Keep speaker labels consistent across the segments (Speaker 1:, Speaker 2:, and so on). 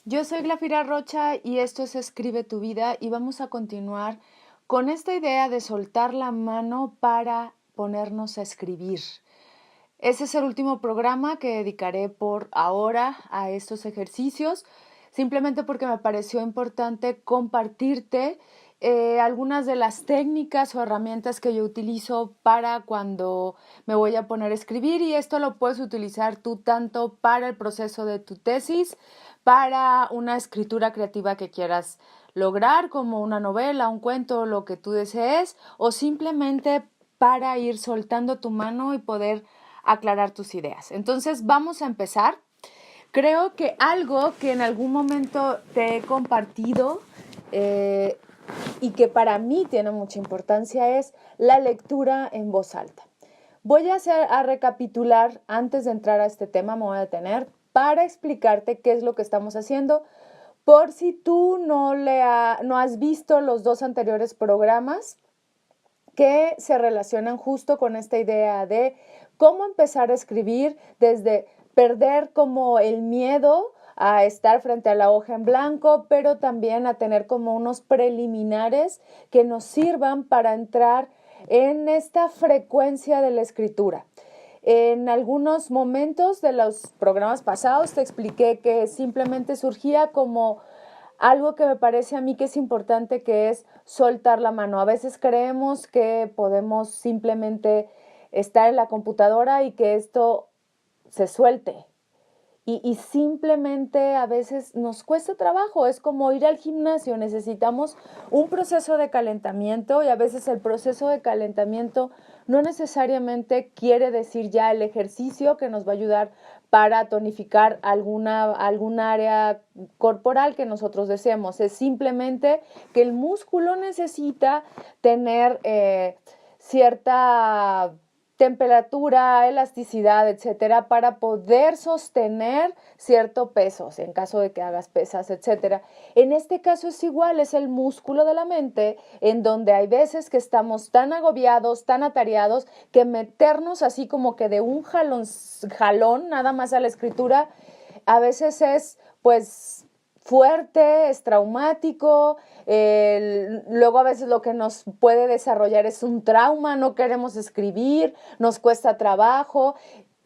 Speaker 1: Yo soy Glafira Rocha y esto es Escribe tu vida y vamos a continuar con esta idea de soltar la mano para ponernos a escribir. Ese es el último programa que dedicaré por ahora a estos ejercicios, simplemente porque me pareció importante compartirte algunas de las técnicas o herramientas que yo utilizo para cuando me voy a poner a escribir, y esto lo puedes utilizar tú tanto para el proceso de tu tesis, para una escritura creativa que quieras lograr, como una novela, un cuento, lo que tú desees, o simplemente para ir soltando tu mano y poder aclarar tus ideas. Entonces vamos a empezar. Creo que algo que en algún momento te he compartido y que para mí tiene mucha importancia es la lectura en voz alta. Voy a recapitular antes de entrar a este tema, me voy a detener para explicarte qué es lo que estamos haciendo, por si tú no has visto los dos anteriores programas que se relacionan justo con esta idea de cómo empezar a escribir desde perder como el miedo a estar frente a la hoja en blanco, pero también a tener como unos preliminares que nos sirvan para entrar en esta frecuencia de la escritura. En algunos momentos de los programas pasados te expliqué que simplemente surgía como algo que me parece a mí que es importante, que es soltar la mano. A veces creemos que podemos simplemente estar en la computadora y que esto se suelte. Y simplemente a veces nos cuesta trabajo, es como ir al gimnasio, necesitamos un proceso de calentamiento, y a veces el proceso de calentamiento no necesariamente quiere decir ya el ejercicio que nos va a ayudar para tonificar alguna área corporal que nosotros deseemos. Es simplemente que el músculo necesita tener cierta temperatura, elasticidad, etcétera, para poder sostener cierto peso, en caso de que hagas pesas, etcétera. En este caso es igual, es el músculo de la mente, en donde hay veces que estamos tan agobiados, tan atareados, que meternos así como que de un jalón nada más a la escritura, a veces es pues fuerte, es traumático. Luego a veces lo que nos puede desarrollar es un trauma, no queremos escribir, nos cuesta trabajo.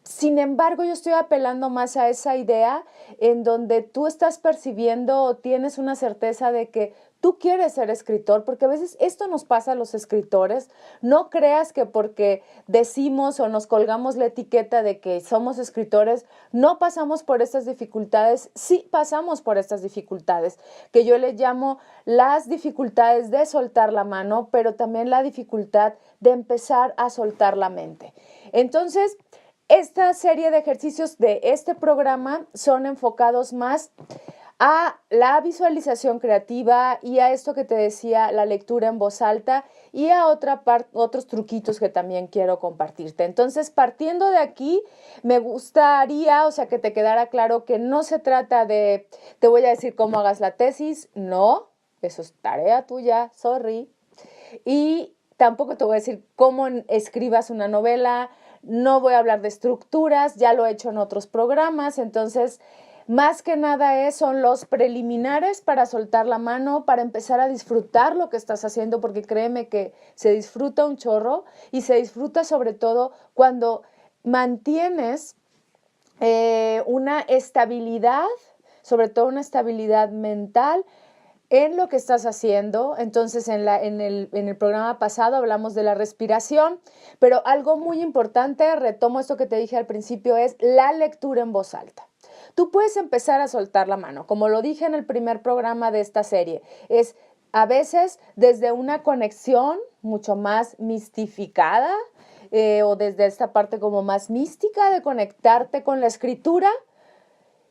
Speaker 1: Sin embargo, yo estoy apelando más a esa idea en donde tú estás percibiendo o tienes una certeza de que tú quieres ser escritor, porque a veces esto nos pasa a los escritores. No creas que porque decimos o nos colgamos la etiqueta de que somos escritores, no pasamos por estas dificultades. Sí pasamos por estas dificultades, que yo le llamo las dificultades de soltar la mano, pero también la dificultad de empezar a soltar la mente. Entonces, esta serie de ejercicios de este programa son enfocados más a la visualización creativa y a esto que te decía, la lectura en voz alta, y a otros truquitos que también quiero compartirte. Entonces, partiendo de aquí, me gustaría, que te quedara claro que no se trata de, te voy a decir cómo hagas la tesis, no, eso es tarea tuya, sorry. Y tampoco te voy a decir cómo escribas una novela, no voy a hablar de estructuras, ya lo he hecho en otros programas. Entonces, más que nada son los preliminares para soltar la mano, para empezar a disfrutar lo que estás haciendo, porque créeme que se disfruta un chorro, y se disfruta sobre todo cuando mantienes una estabilidad, sobre todo una estabilidad mental en lo que estás haciendo. Entonces, en el programa pasado hablamos de la respiración, pero algo muy importante, retomo esto que te dije al principio, es la lectura en voz alta. Tú puedes empezar a soltar la mano, como lo dije en el primer programa de esta serie, es a veces desde una conexión mucho más mistificada, o desde esta parte como más mística de conectarte con la escritura,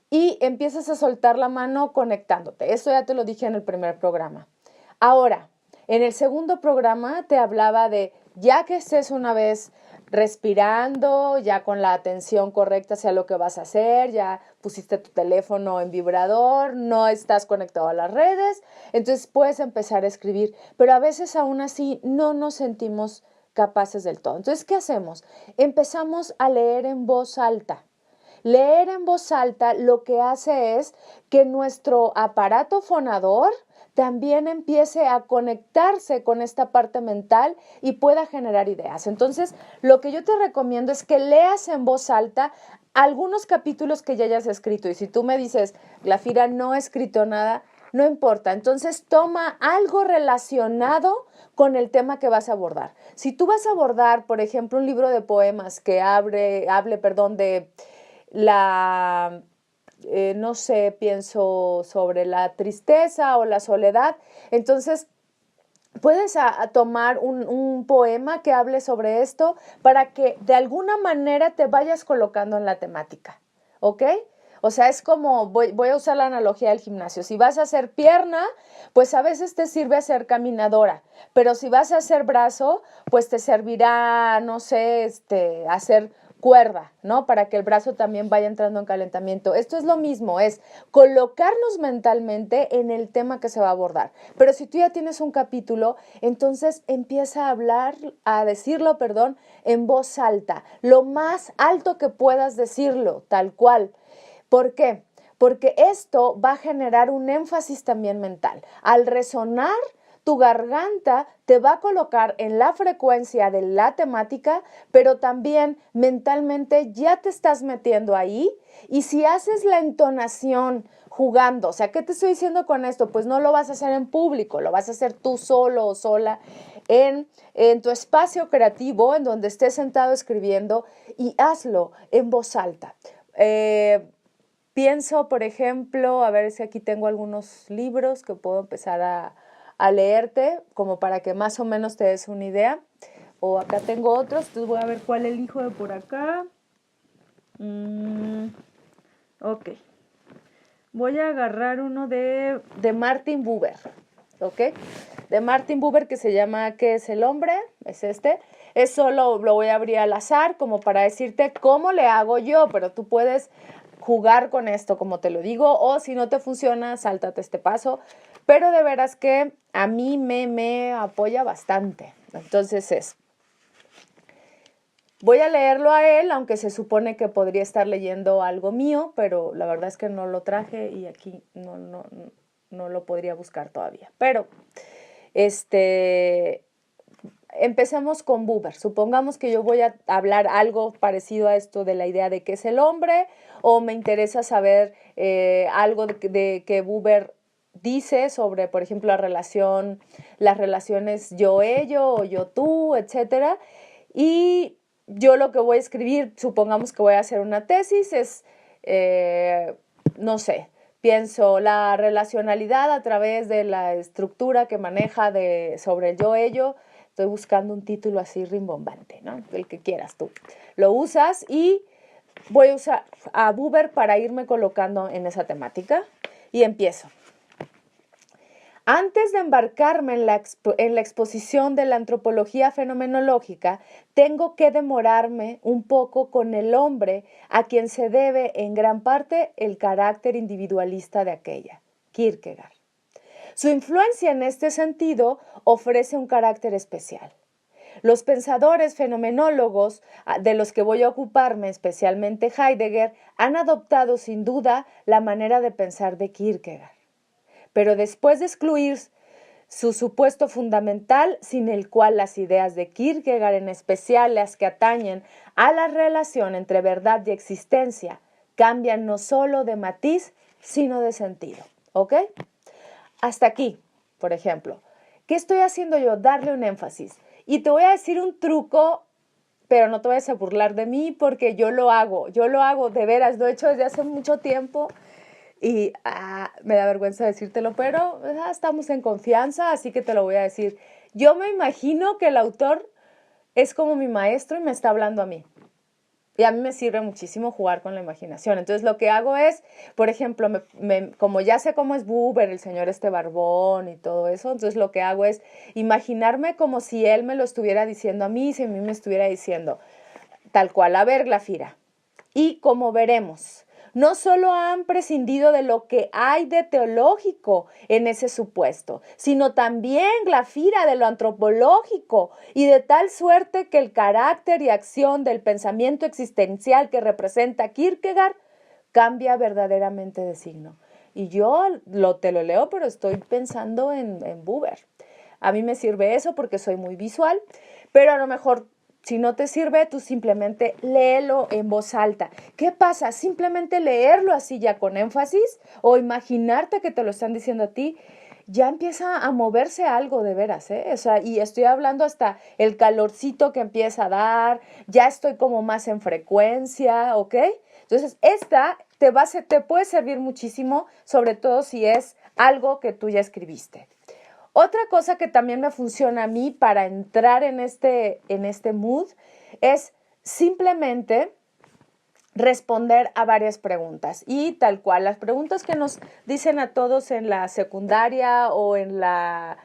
Speaker 1: y empiezas a soltar la mano conectándote. Eso ya te lo dije en el primer programa. Ahora, en el segundo programa te hablaba de, ya que estés una vez respirando, ya con la atención correcta hacia lo que vas a hacer, ya pusiste tu teléfono en vibrador, no estás conectado a las redes, entonces puedes empezar a escribir, pero a veces aún así no nos sentimos capaces del todo. Entonces, ¿qué hacemos? Empezamos a leer en voz alta. Leer en voz alta lo que hace es que nuestro aparato fonador también empiece a conectarse con esta parte mental y pueda generar ideas. Entonces, lo que yo te recomiendo es que leas en voz alta algunos capítulos que ya hayas escrito. Y si tú me dices, Glafira, no he escrito nada, no importa. Entonces, toma algo relacionado con el tema que vas a abordar. Si tú vas a abordar, por ejemplo, un libro de poemas que hable, de la no sé, pienso sobre la tristeza o la soledad, entonces puedes tomar un poema que hable sobre esto para que de alguna manera te vayas colocando en la temática, ¿ok? O sea, es como, voy a usar la analogía del gimnasio. Si vas a hacer pierna, pues a veces te sirve hacer caminadora, pero si vas a hacer brazo, pues te servirá, no sé, hacer cuerda, ¿no? Para que el brazo también vaya entrando en calentamiento. Esto es lo mismo, es colocarnos mentalmente en el tema que se va a abordar. Pero si tú ya tienes un capítulo, entonces empieza a decirlo, en voz alta, lo más alto que puedas decirlo, tal cual. ¿Por qué? Porque esto va a generar un énfasis también mental. Al resonar, tu garganta te va a colocar en la frecuencia de la temática, pero también mentalmente ya te estás metiendo ahí. Y si haces la entonación jugando, o sea, ¿qué te estoy diciendo con esto? Pues no lo vas a hacer en público, lo vas a hacer tú solo o sola en tu espacio creativo, en donde estés sentado escribiendo, y hazlo en voz alta. Pienso, por ejemplo, a ver si aquí tengo algunos libros que puedo empezar a leerte, como para que más o menos te des una idea. O acá tengo otros, entonces voy a ver cuál elijo de por acá. Ok. Voy a agarrar uno de Martin Buber, ¿ok? De Martin Buber, que se llama ¿Qué es el hombre? Es este. Eso lo voy a abrir al azar como para decirte cómo le hago yo, pero tú puedes jugar con esto, como te lo digo, o si no te funciona, sáltate este paso. Pero de veras que a mí me apoya bastante. Entonces voy a leerlo a él, aunque se supone que podría estar leyendo algo mío, pero la verdad es que no lo traje y aquí no lo podría buscar todavía. Pero, empecemos con Buber. Supongamos que yo voy a hablar algo parecido a esto de la idea de qué es el hombre, o me interesa saber algo de que Buber dice sobre, por ejemplo, las relaciones yo-ello o yo-tú, etcétera. Y yo lo que voy a escribir, supongamos que voy a hacer una tesis, es, no sé, pienso la relacionalidad a través de la estructura que maneja sobre el yo-ello. Estoy buscando un título así rimbombante, ¿no? El que quieras tú. Lo usas y voy a usar a Buber para irme colocando en esa temática y empiezo. Antes de embarcarme en la exposición de la antropología fenomenológica, tengo que demorarme un poco con el hombre a quien se debe en gran parte el carácter individualista de aquella, Kierkegaard. Su influencia en este sentido ofrece un carácter especial. Los pensadores fenomenólogos de los que voy a ocuparme, especialmente Heidegger, han adoptado sin duda la manera de pensar de Kierkegaard. Pero después de excluir su supuesto fundamental, sin el cual las ideas de Kierkegaard, en especial las que atañen a la relación entre verdad y existencia, cambian no solo de matiz, sino de sentido. ¿Ok? Hasta aquí, por ejemplo. ¿Qué estoy haciendo yo? Darle un énfasis. Y te voy a decir un truco, pero no te vayas a burlar de mí porque yo lo hago de veras, lo he hecho desde hace mucho tiempo y me da vergüenza decírtelo, pero estamos en confianza, así que te lo voy a decir. Yo me imagino que el autor es como mi maestro y me está hablando a mí. Y a mí me sirve muchísimo jugar con la imaginación. Entonces lo que hago es, por ejemplo, como ya sé cómo es Buber, el señor barbón y todo eso, entonces lo que hago es imaginarme como si él me lo estuviera diciendo a mí, si a mí me estuviera diciendo tal cual, a ver, Glafira. Y como veremos, no solo han prescindido de lo que hay de teológico en ese supuesto, sino también glafira de lo antropológico, y de tal suerte que el carácter y acción del pensamiento existencial que representa Kierkegaard cambia verdaderamente de signo. Y yo te lo leo, pero estoy pensando en Buber. A mí me sirve eso porque soy muy visual, pero a lo mejor si no te sirve, tú simplemente léelo en voz alta. ¿Qué pasa? Simplemente leerlo así ya con énfasis o imaginarte que te lo están diciendo a ti, ya empieza a moverse algo de veras, ¿eh? O sea, y estoy hablando hasta el calorcito que empieza a dar, ya estoy como más en frecuencia, ¿ok? Entonces, esta te puede servir muchísimo, sobre todo si es algo que tú ya escribiste. Otra cosa que también me funciona a mí para entrar en este mood es simplemente responder a varias preguntas y tal cual, las preguntas que nos dicen a todos en la secundaria o en la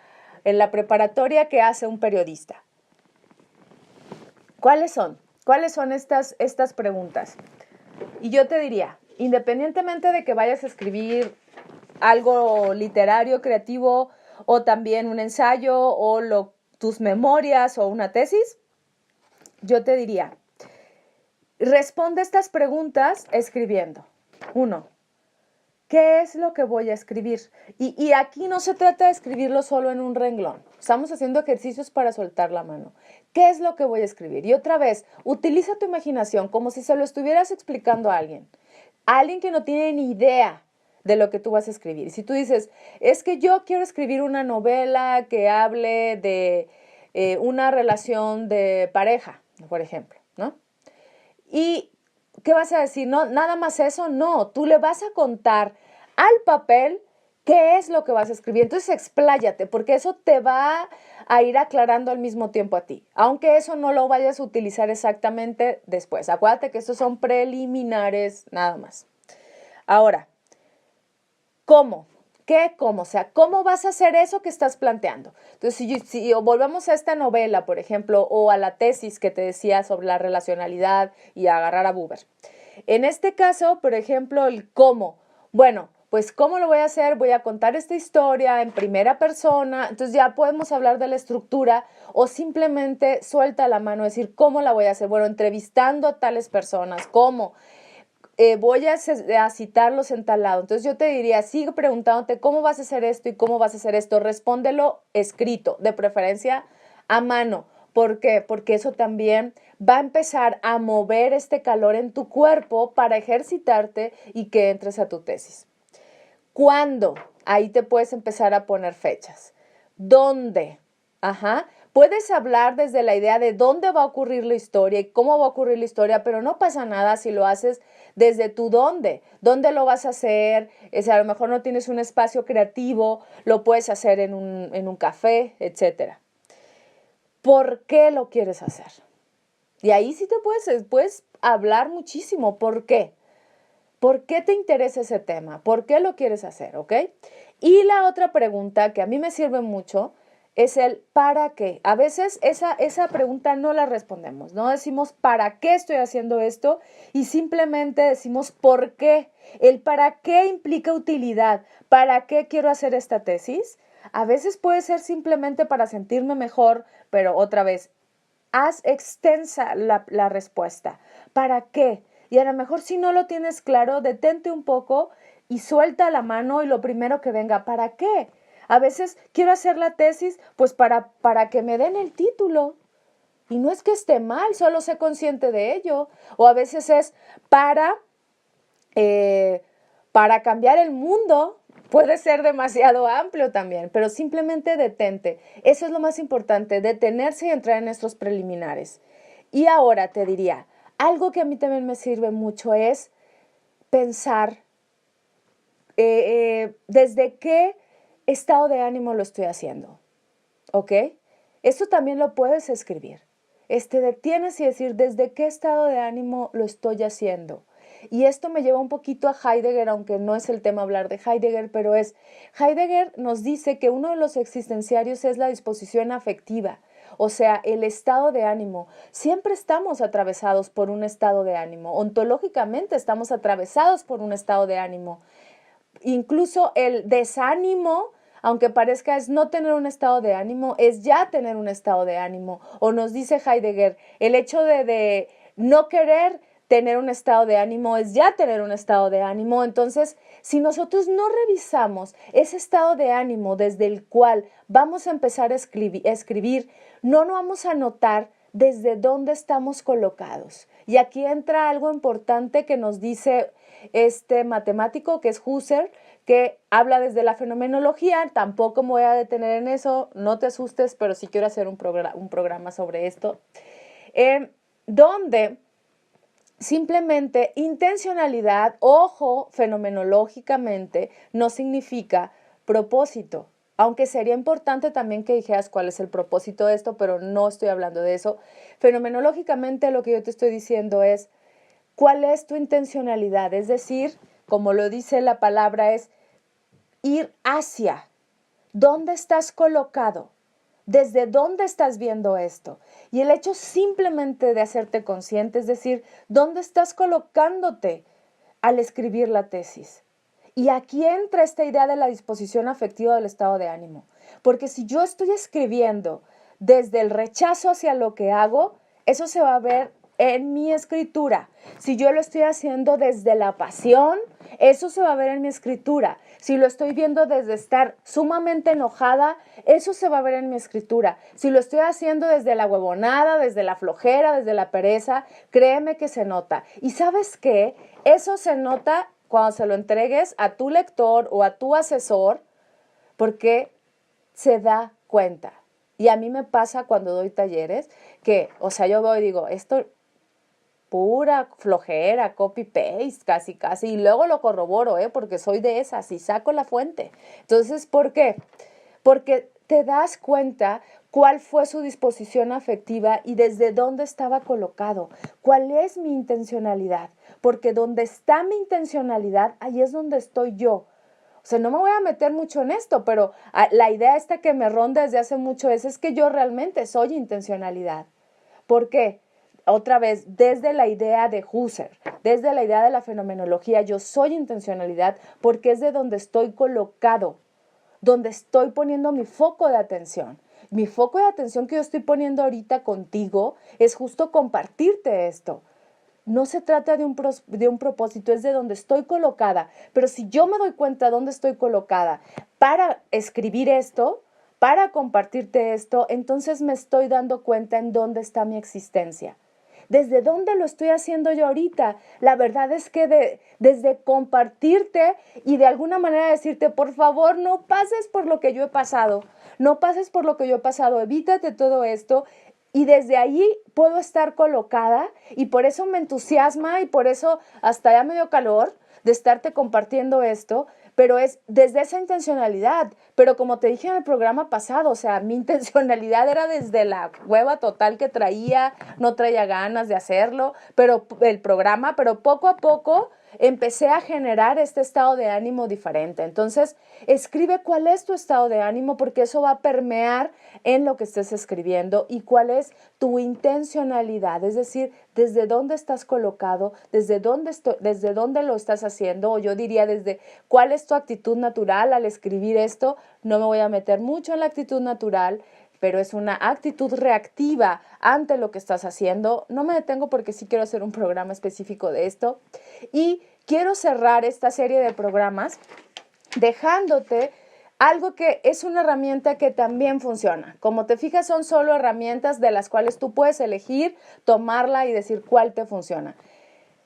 Speaker 1: preparatoria que hace un periodista. ¿Cuáles son? ¿Cuáles son estas preguntas? Y yo te diría, independientemente de que vayas a escribir algo literario, creativo, o también un ensayo, o tus memorias, o una tesis, yo te diría, responde estas preguntas escribiendo. 1. ¿Qué es lo que voy a escribir? Y aquí no se trata de escribirlo solo en un renglón. Estamos haciendo ejercicios para soltar la mano. ¿Qué es lo que voy a escribir? Y otra vez, utiliza tu imaginación como si se lo estuvieras explicando a alguien. A alguien que no tiene ni idea de lo que tú vas a escribir. Si tú dices, es que yo quiero escribir una novela que hable de una relación de pareja, por ejemplo, ¿no? ¿Y qué vas a decir? No, nada más eso, no. Tú le vas a contar al papel qué es lo que vas a escribir. Entonces expláyate, porque eso te va a ir aclarando al mismo tiempo a ti, aunque eso no lo vayas a utilizar exactamente después. Acuérdate que estos son preliminares nada más. Ahora, ¿cómo? ¿Qué? ¿Cómo? O sea, ¿cómo vas a hacer eso que estás planteando? Entonces, si volvemos a esta novela, por ejemplo, o a la tesis que te decía sobre la relacionalidad y agarrar a Buber. En este caso, por ejemplo, el cómo. Bueno, pues ¿cómo lo voy a hacer? Voy a contar esta historia en primera persona. Entonces ya podemos hablar de la estructura o simplemente suelta la mano, decir, ¿cómo la voy a hacer? Bueno, entrevistando a tales personas. ¿Cómo? Voy a citarlos en tal lado. Entonces yo te diría, sigue preguntándote cómo vas a hacer esto y cómo vas a hacer esto. Respóndelo escrito, de preferencia a mano. ¿Por qué? Porque eso también va a empezar a mover este calor en tu cuerpo para ejercitarte y que entres a tu tesis. ¿Cuándo? Ahí te puedes empezar a poner fechas. ¿Dónde? Ajá. Puedes hablar desde la idea de dónde va a ocurrir la historia y cómo va a ocurrir la historia, pero no pasa nada si lo haces desde tu dónde. ¿Dónde lo vas a hacer? A lo mejor no tienes un espacio creativo, lo puedes hacer en un café, etc. ¿Por qué lo quieres hacer? Y ahí sí te puedes hablar muchísimo. ¿Por qué? ¿Por qué te interesa ese tema? ¿Por qué lo quieres hacer? ¿Ok? Y la otra pregunta que a mí me sirve mucho es el ¿para qué? A veces esa pregunta no la respondemos, no decimos ¿para qué estoy haciendo esto? Y simplemente decimos ¿por qué? El ¿para qué? Implica utilidad. ¿Para qué quiero hacer esta tesis? A veces puede ser simplemente para sentirme mejor, pero otra vez, haz extensa la respuesta. ¿Para qué? Y a lo mejor si no lo tienes claro, detente un poco y suelta la mano y lo primero que venga, ¿para qué? A veces quiero hacer la tesis pues para que me den el título. Y no es que esté mal, solo sé consciente de ello. O a veces es para cambiar el mundo. Puede ser demasiado amplio también, pero simplemente detente. Eso es lo más importante, detenerse y entrar en estos preliminares. Y ahora te diría, algo que a mí también me sirve mucho es pensar desde qué estado de ánimo lo estoy haciendo, ¿ok? Esto también lo puedes escribir. Detienes y decir desde qué estado de ánimo lo estoy haciendo. Y esto me lleva un poquito a Heidegger, aunque no es el tema hablar de Heidegger, pero Heidegger nos dice que uno de los existenciarios es la disposición afectiva. O sea, el estado de ánimo. Siempre estamos atravesados por un estado de ánimo. Ontológicamente estamos atravesados por un estado de ánimo. Incluso el desánimo, aunque parezca es no tener un estado de ánimo, es ya tener un estado de ánimo. O nos dice Heidegger, el hecho de no querer tener un estado de ánimo es ya tener un estado de ánimo. Entonces, si nosotros no revisamos ese estado de ánimo desde el cual vamos a empezar a escribir, no nos vamos a notar desde dónde estamos colocados. Y aquí entra algo importante que nos dice este matemático que es Husserl, que habla desde la fenomenología. Tampoco me voy a detener en eso, no te asustes, pero sí quiero hacer un programa sobre esto, donde simplemente intencionalidad, ojo, fenomenológicamente, no significa propósito. Aunque sería importante también que dijeras cuál es el propósito de esto, pero no estoy hablando de eso. Fenomenológicamente lo que yo te estoy diciendo es cuál es tu intencionalidad. Es decir, como lo dice la palabra, es ir hacia. ¿Dónde estás colocado? ¿Desde dónde estás viendo esto? Y el hecho simplemente de hacerte consciente, es decir, ¿dónde estás colocándote al escribir la tesis? Y aquí entra esta idea de la disposición afectiva del estado de ánimo. Porque si yo estoy escribiendo desde el rechazo hacia lo que hago, eso se va a ver en mi escritura. Si yo lo estoy haciendo desde la pasión, eso se va a ver en mi escritura. Si lo estoy viendo desde estar sumamente enojada, eso se va a ver en mi escritura. Si lo estoy haciendo desde la huevonada, desde la flojera, desde la pereza, créeme que se nota. ¿Y sabes qué? Eso se nota cuando se lo entregues a tu lector o a tu asesor, porque se da cuenta. Y a mí me pasa cuando doy talleres que, o sea, yo voy y digo, esto pura flojera, copy-paste, casi, y luego lo corroboro, porque soy de esas y saco la fuente. Entonces, ¿por qué? Porque te das cuenta cuál fue su disposición afectiva y desde dónde estaba colocado, cuál es mi intencionalidad, porque donde está mi intencionalidad, ahí es donde estoy yo. O sea, no me voy a meter mucho en esto, pero la idea esta que me ronda desde hace mucho es que yo realmente soy intencionalidad. ¿Por qué? Otra vez, desde la idea de Husserl, desde la idea de la fenomenología, yo soy intencionalidad porque es de donde estoy colocado, donde estoy poniendo mi foco de atención. Mi foco de atención que yo estoy poniendo ahorita contigo es justo compartirte esto. No se trata de un propósito, es de donde estoy colocada. Pero si yo me doy cuenta de dónde estoy colocada para escribir esto, para compartirte esto, entonces me estoy dando cuenta en dónde está mi existencia. ¿Desde dónde lo estoy haciendo yo ahorita? La verdad es que desde compartirte y de alguna manera decirte, por favor, no pases por lo que yo he pasado. No pases por lo que yo he pasado, evítate todo esto. Y desde ahí puedo estar colocada y por eso me entusiasma y por eso hasta ya me dio calor de estarte compartiendo esto, pero es desde esa intencionalidad. Pero como te dije en el programa pasado, o sea, mi intencionalidad era desde la hueva total que traía, no traía ganas de hacerlo, pero el programa, pero poco a poco empecé a generar este estado de ánimo diferente. Entonces, escribe cuál es tu estado de ánimo porque eso va a permear en lo que estés escribiendo y cuál es tu intencionalidad, es decir, desde dónde estás colocado, desde dónde lo estás haciendo, o yo diría desde cuál es tu actitud natural al escribir esto. No me voy a meter mucho en la actitud natural, pero es una actitud reactiva ante lo que estás haciendo. No me detengo porque sí quiero hacer un programa específico de esto. Y quiero cerrar esta serie de programas dejándote algo que es una herramienta que también funciona. Como te fijas, son solo herramientas de las cuales tú puedes elegir, tomarla y decir cuál te funciona.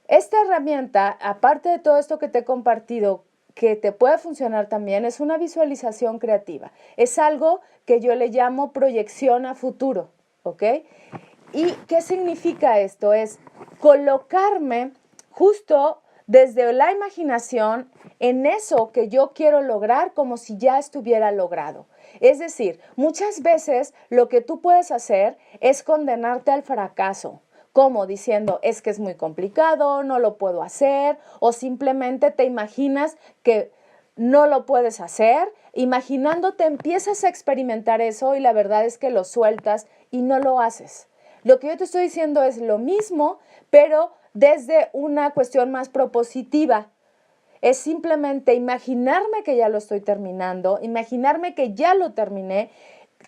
Speaker 1: Esta herramienta, aparte de todo esto que te he compartido, que te puede funcionar también, es una visualización creativa. Es algo que yo le llamo proyección a futuro, ¿ok? ¿Y qué significa esto? Es colocarme justo desde la imaginación en eso que yo quiero lograr como si ya estuviera logrado. Es decir, muchas veces lo que tú puedes hacer es condenarte al fracaso. ¿Cómo? Diciendo, es que es muy complicado, no lo puedo hacer, o simplemente te imaginas que no lo puedes hacer. Imaginándote empiezas a experimentar eso y la verdad es que lo sueltas y no lo haces. Lo que yo te estoy diciendo es lo mismo, pero desde una cuestión más propositiva. Es simplemente imaginarme que ya lo estoy terminando, imaginarme que ya lo terminé,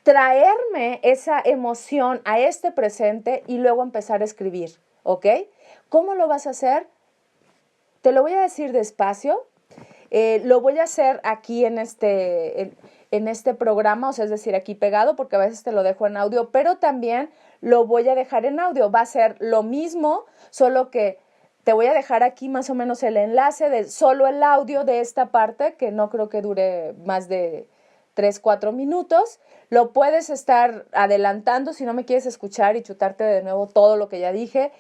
Speaker 1: traerme esa emoción a este presente y luego empezar a escribir, ¿ok? ¿Cómo lo vas a hacer? Te lo voy a decir despacio. Lo voy a hacer aquí en este programa, o sea, es decir, aquí pegado, porque a veces te lo dejo en audio, pero también lo voy a dejar en audio. Va a ser lo mismo, solo que te voy a dejar aquí más o menos el enlace de solo el audio de esta parte, que no creo que dure más de 3, 4 minutos. Lo puedes estar adelantando si no me quieres escuchar y chutarte de nuevo todo lo que ya dije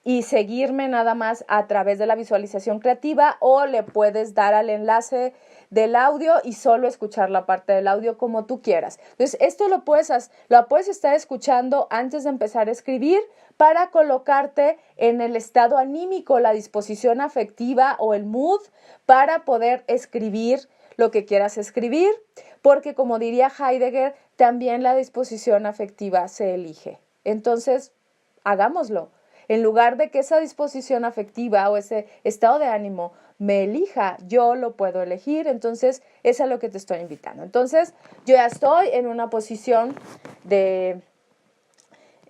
Speaker 1: y seguirme nada más a través de la visualización creativa, o le puedes dar al enlace del audio y solo escuchar la parte del audio como tú quieras. Entonces, esto lo puedes estar escuchando antes de empezar a escribir para colocarte en el estado anímico, la disposición afectiva o el mood para poder escribir lo que quieras escribir, porque como diría Heidegger, también la disposición afectiva se elige. Entonces, hagámoslo. En lugar de que esa disposición afectiva o ese estado de ánimo me elija, yo lo puedo elegir. Entonces, es a lo que te estoy invitando. Entonces, yo ya estoy en una posición de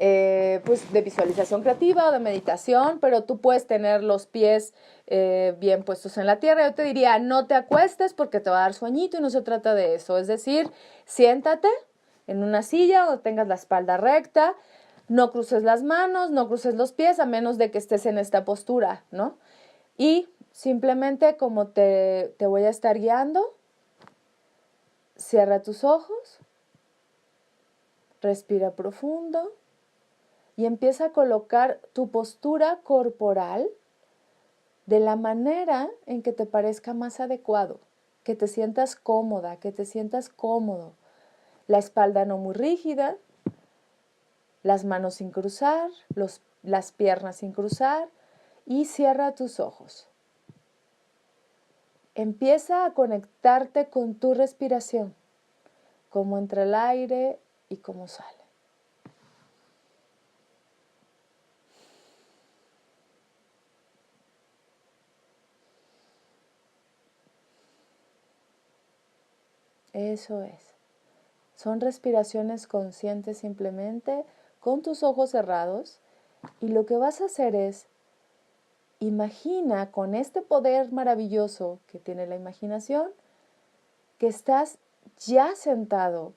Speaker 1: de visualización creativa o de meditación, pero tú puedes tener los pies bien puestos en la tierra. Yo te diría, no te acuestes porque te va a dar sueñito y no se trata de eso. Es decir, siéntate en una silla donde tengas la espalda recta, no cruces las manos, no cruces los pies, a menos de que estés en esta postura, ¿no? Y simplemente como te voy a estar guiando, cierra tus ojos, respira profundo y empieza a colocar tu postura corporal de la manera en que te parezca más adecuado, que te sientas cómoda, que te sientas cómodo. La espalda no muy rígida, las manos sin cruzar, las piernas sin cruzar, y cierra tus ojos. Empieza a conectarte con tu respiración, cómo entra el aire y cómo sale. Eso es. Son respiraciones conscientes simplemente con tus ojos cerrados, y lo que vas a hacer es, imagina con este poder maravilloso que tiene la imaginación, que estás ya sentado,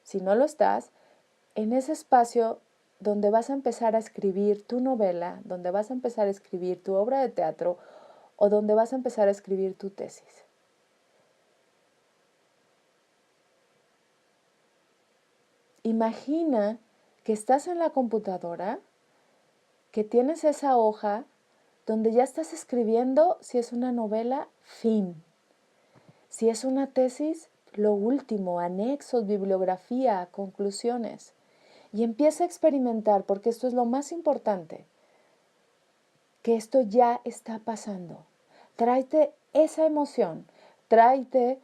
Speaker 1: si no lo estás, en ese espacio donde vas a empezar a escribir tu novela, donde vas a empezar a escribir tu obra de teatro o donde vas a empezar a escribir tu tesis. Imagina que estás en la computadora, que tienes esa hoja donde ya estás escribiendo, si es una novela, fin. Si es una tesis, lo último, anexos, bibliografía, conclusiones. Y empieza a experimentar, porque esto es lo más importante, que esto ya está pasando. Tráete esa emoción, tráete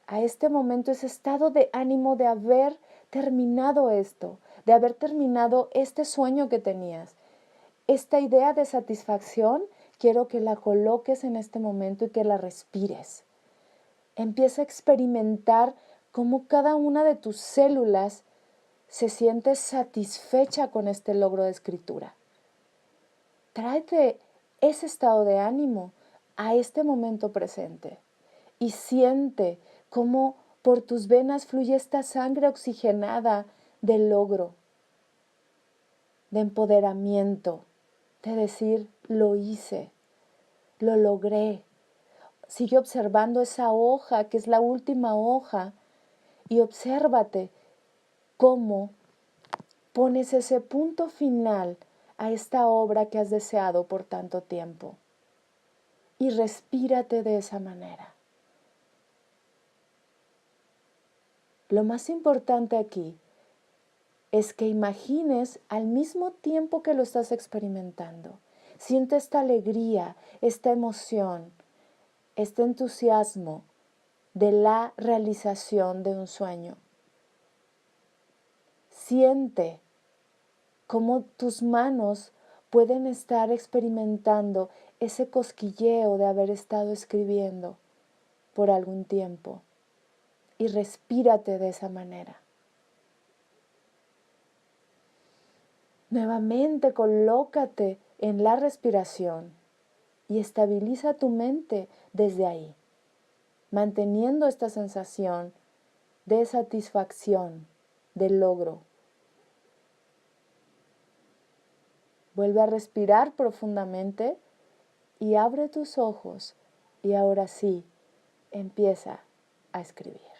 Speaker 1: a este momento ese estado de ánimo de haber terminado esto, de haber terminado este sueño que tenías. Esta idea de satisfacción, quiero que la coloques en este momento y que la respires. Empieza a experimentar cómo cada una de tus células se siente satisfecha con este logro de escritura. Tráete ese estado de ánimo a este momento presente y siente cómo por tus venas fluye esta sangre oxigenada de logro, de empoderamiento, de decir, lo hice, lo logré. Sigue observando esa hoja, que es la última hoja, y obsérvate cómo pones ese punto final a esta obra que has deseado por tanto tiempo. Y respírate de esa manera. Lo más importante aquí es que imagines al mismo tiempo que lo estás experimentando. Siente esta alegría, esta emoción, este entusiasmo de la realización de un sueño. Siente cómo tus manos pueden estar experimentando ese cosquilleo de haber estado escribiendo por algún tiempo. Y respírate de esa manera. Nuevamente colócate en la respiración y estabiliza tu mente desde ahí, manteniendo esta sensación de satisfacción, de logro. Vuelve a respirar profundamente y abre tus ojos y ahora sí, empieza a escribir.